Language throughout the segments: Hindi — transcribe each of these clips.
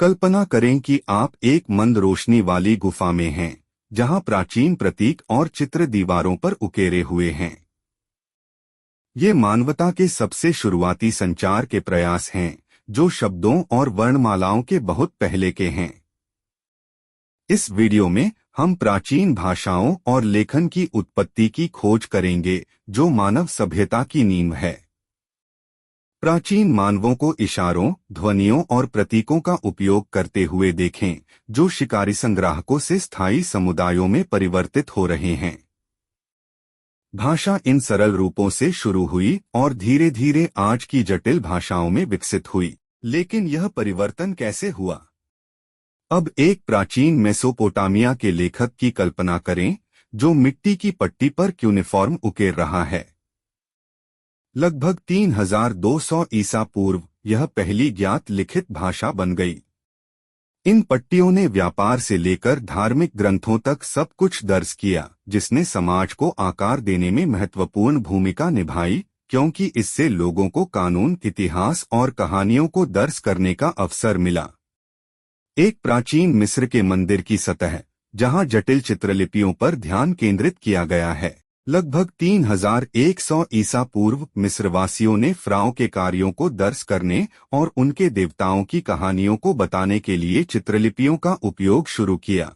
कल्पना करें कि आप एक मंद रोशनी वाली गुफा में हैं, जहां प्राचीन प्रतीक और चित्र दीवारों पर उकेरे हुए हैं। ये मानवता के सबसे शुरुआती संचार के प्रयास हैं, जो शब्दों और वर्णमालाओं के बहुत पहले के हैं। इस वीडियो में हम प्राचीन भाषाओं और लेखन की उत्पत्ति की खोज करेंगे, जो मानव सभ्यता की नींव है। प्राचीन मानवों को इशारों, ध्वनियों और प्रतीकों का उपयोग करते हुए देखें, जो शिकारी संग्राहकों से स्थायी समुदायों में परिवर्तित हो रहे हैं। भाषा इन सरल रूपों से शुरू हुई और धीरे धीरे आज की जटिल भाषाओं में विकसित हुई। लेकिन यह परिवर्तन कैसे हुआ? अब एक प्राचीन मेसोपोटामिया के लेखक की कल्पना करें, जो मिट्टी की पट्टी पर क्यूनिफॉर्म उकेर रहा है। लगभग 3200 ईसा पूर्व यह पहली ज्ञात लिखित भाषा बन गई। इन पट्टियों ने व्यापार से लेकर धार्मिक ग्रंथों तक सब कुछ दर्ज किया, जिसने समाज को आकार देने में महत्वपूर्ण भूमिका निभाई, क्योंकि इससे लोगों को कानून, इतिहास और कहानियों को दर्ज करने का अवसर मिला। एक प्राचीन मिस्र के मंदिर की सतह, जहां जटिल चित्रलिपियों पर ध्यान केंद्रित किया गया है। लगभग 3100 ईसा पूर्व मिस्रवासियों ने फ़राओं के कार्यों को दर्ज करने और उनके देवताओं की कहानियों को बताने के लिए चित्रलिपियों का उपयोग शुरू किया।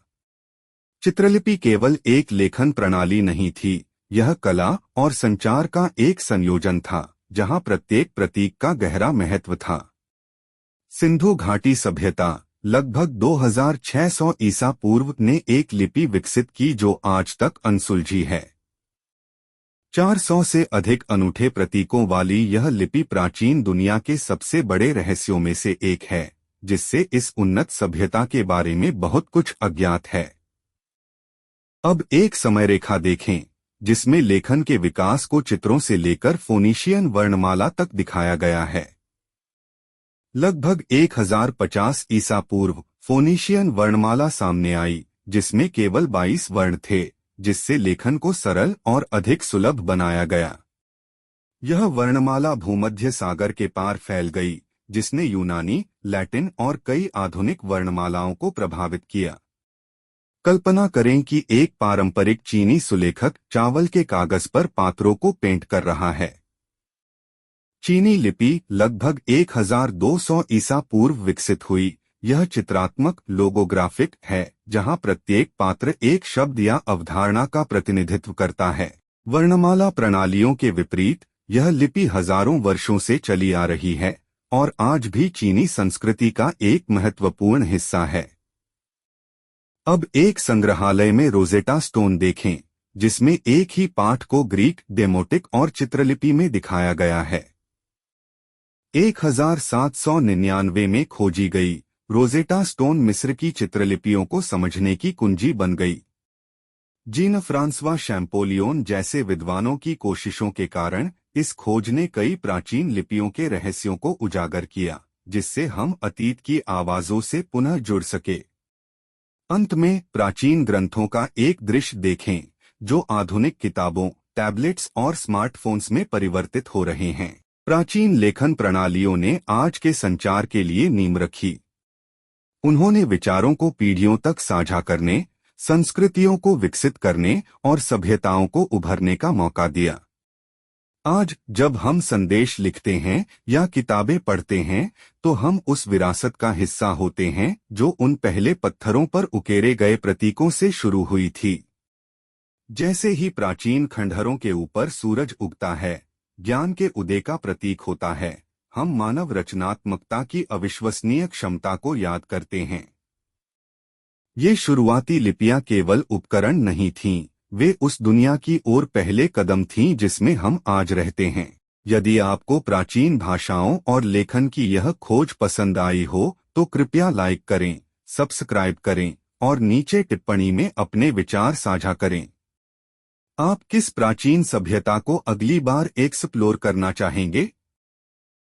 चित्रलिपि केवल एक लेखन प्रणाली नहीं थी, यह कला और संचार का एक संयोजन था, जहां प्रत्येक प्रतीक का गहरा महत्व था। सिंधु घाटी सभ्यता लगभग 2600 ईसा पूर्व ने एक लिपि विकसित की जो आज तक अनसुलझी है। 400 से अधिक अनूठे प्रतीकों वाली यह लिपि प्राचीन दुनिया के सबसे बड़े रहस्यों में से एक है, जिससे इस उन्नत सभ्यता के बारे में बहुत कुछ अज्ञात है। अब एक समय रेखा देखें, जिसमें लेखन के विकास को चित्रों से लेकर फोनीशियन वर्णमाला तक दिखाया गया है। लगभग 1050 ईसा पूर्व फोनीशियन वर्णमाला सामने आई, जिसमें केवल 22 वर्ण थे, जिससे लेखन को सरल और अधिक सुलभ बनाया गया। यह वर्णमाला भूमध्य सागर के पार फैल गई, जिसने यूनानी, लैटिन और कई आधुनिक वर्णमालाओं को प्रभावित किया। कल्पना करें कि एक पारंपरिक चीनी सुलेखक चावल के कागज पर पात्रों को पेंट कर रहा है। चीनी लिपि लगभग 1200 ईसा पूर्व विकसित हुई। यह चित्रात्मक लोगोग्राफिक है, जहां प्रत्येक पात्र एक शब्द या अवधारणा का प्रतिनिधित्व करता है। वर्णमाला प्रणालियों के विपरीत, यह लिपि हजारों वर्षों से चली आ रही है और आज भी चीनी संस्कृति का एक महत्वपूर्ण हिस्सा है। अब एक संग्रहालय में रोजेटा स्टोन देखें, जिसमें एक ही पाठ को ग्रीक, डेमोटिक और चित्रलिपि में दिखाया गया है। 1799 में खोजी गई रोजेटा स्टोन मिस्र की चित्रलिपियों को समझने की कुंजी बन गई। जीन फ्रांसवा शैम्पोलियोन जैसे विद्वानों की कोशिशों के कारण इस खोज ने कई प्राचीन लिपियों के रहस्यों को उजागर किया, जिससे हम अतीत की आवाजों से पुनः जुड़ सके। अंत में प्राचीन ग्रंथों का एक दृश्य देखें, जो आधुनिक किताबों, टैबलेट्स और स्मार्टफोन्स में परिवर्तित हो रहे हैं। प्राचीन लेखन प्रणालियों ने आज के संचार के लिए नींव रखी। उन्होंने विचारों को पीढ़ियों तक साझा करने, संस्कृतियों को विकसित करने और सभ्यताओं को उभरने का मौका दिया। आज जब हम संदेश लिखते हैं या किताबें पढ़ते हैं, तो हम उस विरासत का हिस्सा होते हैं जो उन पहले पत्थरों पर उकेरे गए प्रतीकों से शुरू हुई थी। जैसे ही प्राचीन खंडहरों के ऊपर सूरज उगता है, ज्ञान के उदय का प्रतीक होता है, हम मानव रचनात्मकता की अविश्वसनीय क्षमता को याद करते हैं। ये शुरुआती लिपियां केवल उपकरण नहीं थीं, वे उस दुनिया की ओर पहले कदम थीं जिसमें हम आज रहते हैं। यदि आपको प्राचीन भाषाओं और लेखन की यह खोज पसंद आई हो, तो कृपया लाइक करें, सब्सक्राइब करें और नीचे टिप्पणी में अपने विचार साझा करें। आप किस प्राचीन सभ्यता को अगली बार एक्सप्लोर करना चाहेंगे?